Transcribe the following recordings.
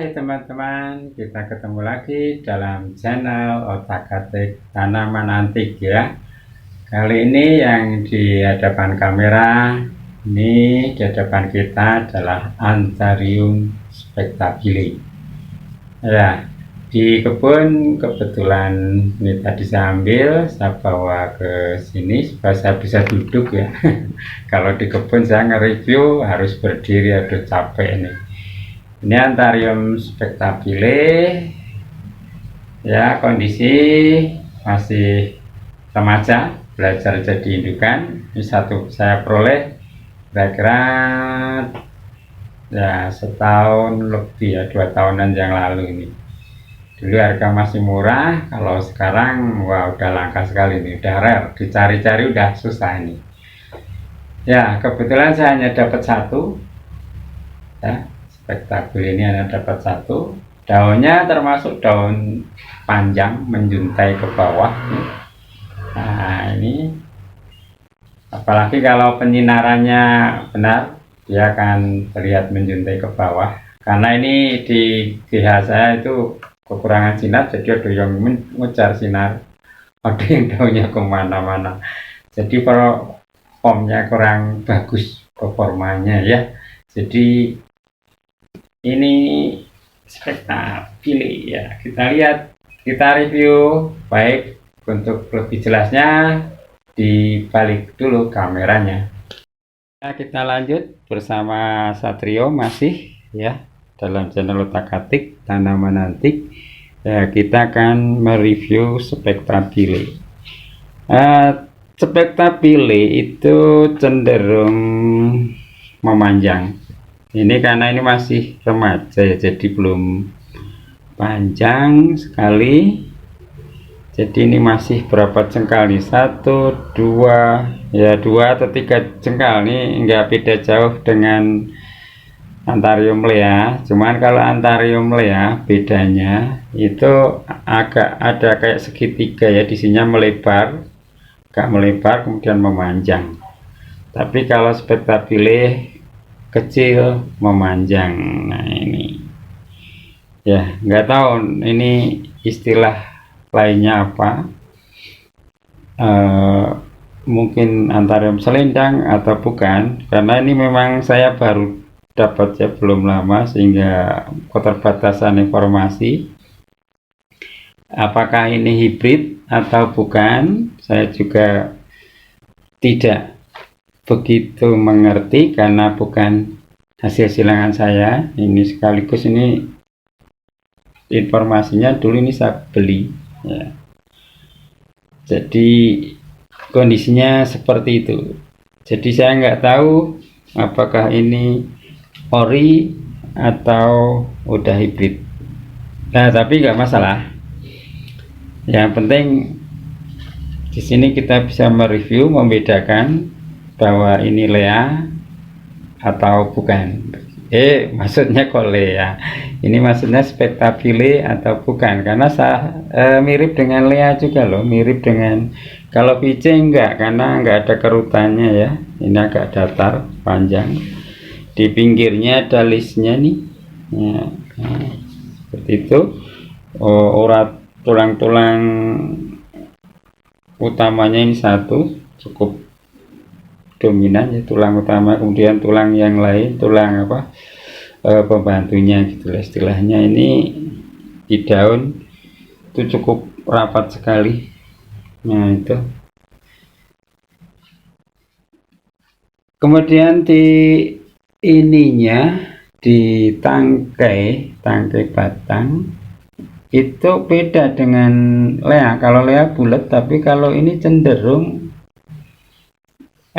Hai teman-teman, kita ketemu lagi dalam channel Otak-atik Tanaman Antik ya. Kali ini yang di hadapan kamera, ini di hadapan kita adalah Anthurium spectabile. Ya, di kebun kebetulan ini tadi saya ambil, saya bawa ke sini supaya saya bisa duduk ya. Kalau di kebun saya nge-review harus berdiri, aduh capek nih. Ini Anthurium spectabile ya, kondisi masih remaja, belajar jadi indukan. Ini satu saya peroleh kira-kira ya setahun lebih ya, 2 tahunan yang lalu ini. Dulu harga masih murah, kalau sekarang wah udah langka sekali nih, udah rare, dicari-cari udah susah ini. Ya kebetulan saya hanya dapat satu ya. Spectabile ini ada dapat satu, daunnya termasuk daun panjang menjuntai ke bawah. Nah ini apalagi kalau penyinarannya benar, dia akan terlihat menjuntai ke bawah. Karena ini di GH saya itu kekurangan sinar, jadi ada yang mengejar sinar, ada yang daunnya kemana-mana, jadi formnya kurang bagus performanya ya. Jadi ini spectabile ya, kita lihat, kita review. Baik, untuk lebih jelasnya dibalik dulu kameranya. Nah, kita lanjut bersama Satrio masih ya dalam channel Otak-atik Tanaman Antik ya. Kita akan mereview spectabile. Spectabile itu cenderung memanjang. Ini karena ini masih remaja ya, jadi belum panjang sekali. Jadi ini masih berapa jengkal nih, 1, 2 ya, 2 atau 3 jengkal nih, enggak beda jauh dengan Anthurium lea. Cuman kalau Anthurium lea bedanya itu agak ada kayak segitiga ya, di sini melebar, agak melebar kemudian memanjang. Tapi kalau spectabile kecil memanjang. Nah ini ya, nggak tahu ini istilah lainnya apa, mungkin Anthurium selendang atau bukan, karena ini memang saya baru dapat ya, belum lama, sehingga keterbatasan informasi apakah ini hibrid atau bukan saya juga tidak begitu mengerti karena bukan hasil silangan saya. Ini sekaligus ini informasinya dulu ini saya beli ya. Jadi kondisinya seperti itu. Jadi saya nggak tahu apakah ini ori atau udah hibrid. Nah tapi nggak masalah. Yang penting di sini kita bisa mereview, membedakan bahwa ini lea atau bukan. Maksudnya kok lea, ini maksudnya spectabile atau bukan, karena mirip dengan lea juga loh, mirip dengan, kalau VJ enggak, karena enggak ada kerutannya ya. Ini agak datar, panjang, di pinggirnya ada listnya nih ya. Nah, seperti itu. Urat tulang-tulang utamanya ini satu, cukup dominan ya, tulang utama, kemudian tulang yang lain, tulang apa pembantunya gitu lah istilahnya. Ini di daun itu cukup rapat sekali. Nah itu, kemudian di ininya, di tangkai batang itu beda dengan lea. Kalau lea bulat, tapi kalau ini cenderung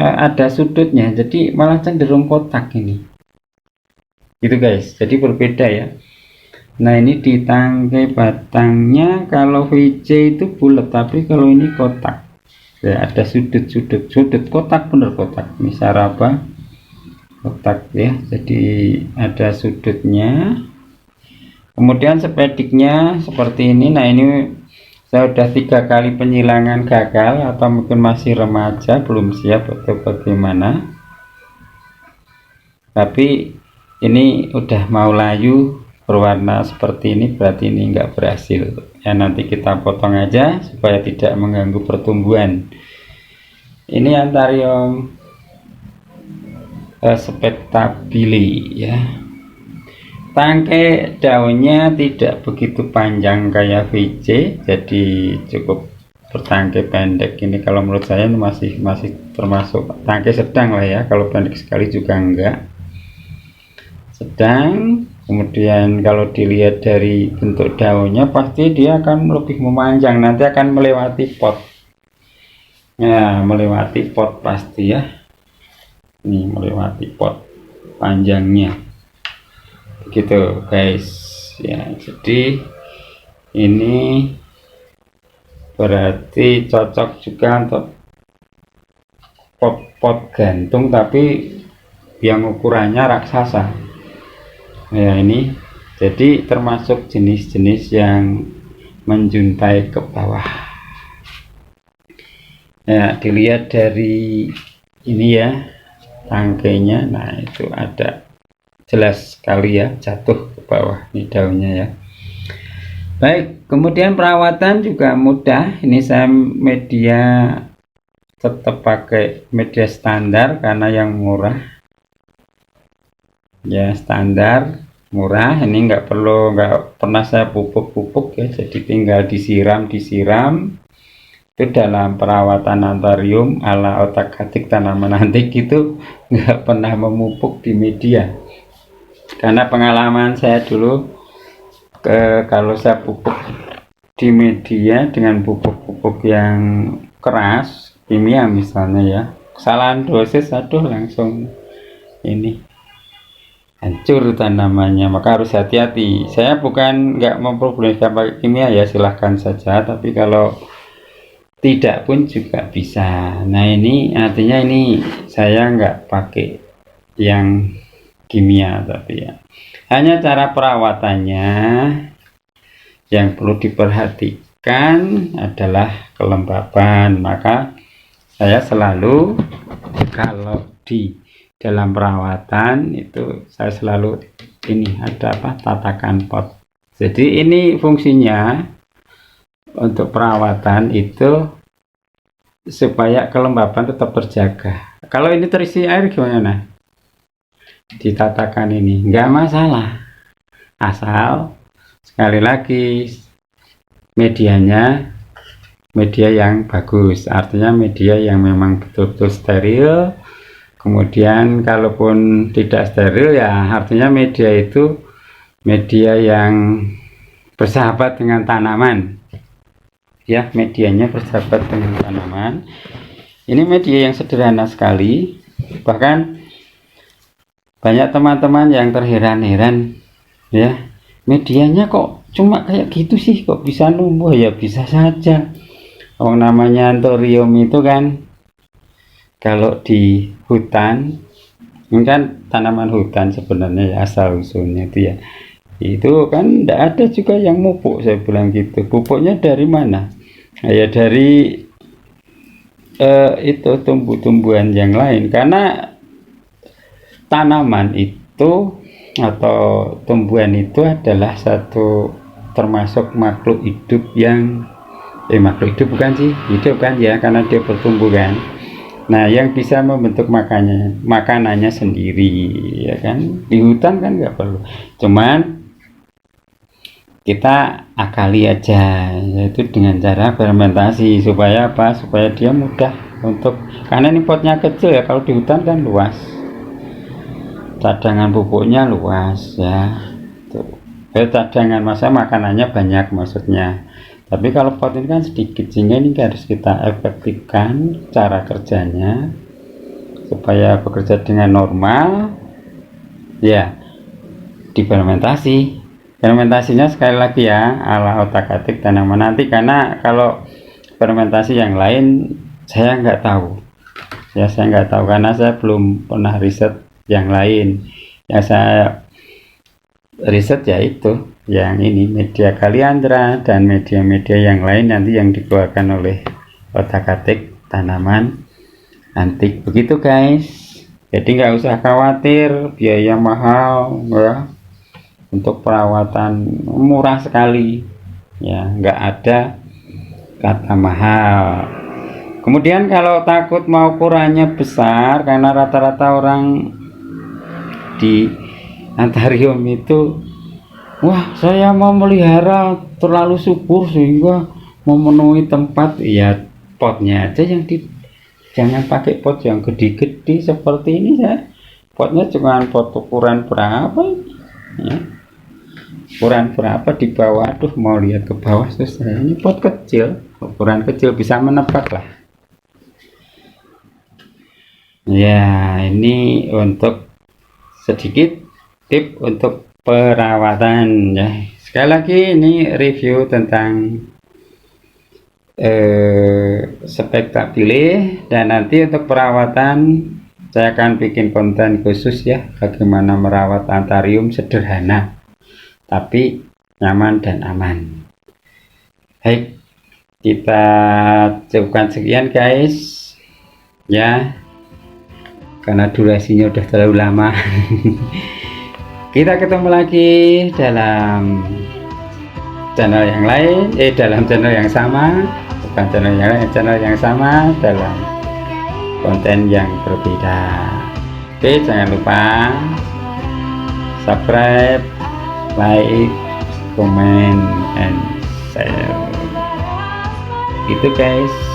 ada sudutnya, jadi malah cenderung kotak ini gitu guys, jadi berbeda ya. Nah ini di tangkai batangnya, kalau VJ itu bulat, tapi kalau ini kotak ya, ada sudut kotak, bener kotak. Ini saraba kotak ya, jadi ada sudutnya. Kemudian spediknya seperti ini. Nah ini saya udah 3 kali penyilangan gagal, atau mungkin masih remaja, belum siap atau bagaimana. Tapi ini udah mau layu berwarna seperti ini berarti ini enggak berhasil ya. Nanti kita potong aja supaya tidak mengganggu pertumbuhan. Ini Anthurium spectabile ya. Tangkai daunnya tidak begitu panjang kayak VC, jadi cukup bertangkai pendek. Ini kalau menurut saya masih termasuk tangkai sedang lah ya, kalau pendek sekali juga enggak, sedang. Kemudian kalau dilihat dari bentuk daunnya pasti dia akan lebih memanjang, nanti akan melewati pot ya, melewati pot pasti ya. Ini melewati pot panjangnya begitu guys ya. Jadi ini berarti cocok juga untuk pot gantung tapi yang ukurannya raksasa ya. Ini jadi termasuk jenis-jenis yang menjuntai ke bawah ya. Dilihat dari ini ya tangkainya, nah itu ada jelas sekali ya jatuh ke bawah nih daunnya ya. Baik, kemudian perawatan juga mudah. Ini saya media tetap pakai media standar karena yang murah ya, standar murah. Ini nggak pernah saya pupuk ya, jadi tinggal disiram itu. Dalam perawatan Anthurium ala otak-atik tanaman antik itu nggak pernah memupuk di media, karena pengalaman saya dulu kalau saya pupuk di media dengan pupuk yang keras kimia misalnya ya, kesalahan dosis, aduh langsung ini hancur tanamannya. Maka harus hati-hati. Saya bukan nggak memperbolehkan pakai kimia ya, silahkan saja, tapi kalau tidak pun juga bisa. Nah ini artinya ini saya nggak pakai yang kimia, tapi ya hanya cara perawatannya yang perlu diperhatikan adalah kelembapan. Maka saya selalu kalau di dalam perawatan itu saya selalu ini ada tatakan pot. Jadi ini fungsinya untuk perawatan itu supaya kelembapan tetap terjaga. Kalau ini terisi air gimana? Ditatakan ini enggak masalah, asal sekali lagi medianya media yang bagus, artinya media yang memang betul-betul steril. Kemudian kalaupun tidak steril ya artinya media itu media yang bersahabat dengan tanaman ya, medianya bersahabat dengan tanaman. Ini media yang sederhana sekali, bahkan banyak teman-teman yang terheran-heran ya, medianya kok cuma kayak gitu sih, kok bisa numbuh. Ya bisa saja, oh namanya Anthurium itu kan kalau di hutan, ini kan tanaman hutan sebenarnya ya, asal usulnya itu ya, itu kan tidak ada juga yang mupuk. Saya bilang gitu, pupuknya dari mana? Ya dari itu tumbuh-tumbuhan yang lain, karena tanaman itu atau tumbuhan itu adalah satu termasuk makhluk hidup yang makhluk hidup bukan sih, hidup kan ya, karena dia bertumbuh kan. Nah yang bisa membentuk makanannya sendiri ya kan. Di hutan kan nggak perlu, cuman kita akali aja, yaitu dengan cara fermentasi. Supaya apa? Supaya dia mudah untuk, karena ini potnya kecil ya, kalau di hutan kan luas, cadangan pupuknya luas ya. Cadangan masa makanannya banyak maksudnya. Tapi kalau pot ini kan sedikit, sehingga ini harus kita efektifkan cara kerjanya supaya bekerja dengan normal ya. Difermentasi. Fermentasinya sekali lagi ya ala otak-atik tanaman nanti, karena kalau fermentasi yang lain saya nggak tahu ya, saya nggak tahu karena saya belum pernah riset yang lain. Yang saya riset yaitu yang ini, media kaliandra dan media-media yang lain nanti yang dikeluarkan oleh otak-atik tanaman antik. Begitu guys, jadi nggak usah khawatir biaya mahal ya. untuk perawatan murah sekali ya, nggak ada kata mahal. Kemudian kalau takut mau ukurannya besar, karena rata-rata orang di antarium itu, wah saya mau melihara terlalu subur sehingga memenuhi tempat, ya potnya aja yang jangan pakai pot yang gede-gede seperti ini ya. Potnya cuma pot ukuran berapa ya, ukuran berapa di bawah. Aduh, mau lihat ke bawah susah, ini pot kecil, ukuran kecil bisa menebak lah ya. Ini untuk sedikit tip untuk perawatan ya. Sekali lagi ini review tentang spektakule, dan nanti untuk perawatan saya akan bikin konten khusus ya, bagaimana merawat antarium sederhana tapi nyaman dan aman. Baik, kita cukupkan sekian guys ya, karena durasinya udah terlalu lama. Kita ketemu lagi dalam channel yang lain, dalam channel yang sama, bukan channel yang lain, channel yang sama dalam konten yang berbeda. Oke, jangan lupa subscribe, like, comment, and share. Itu guys.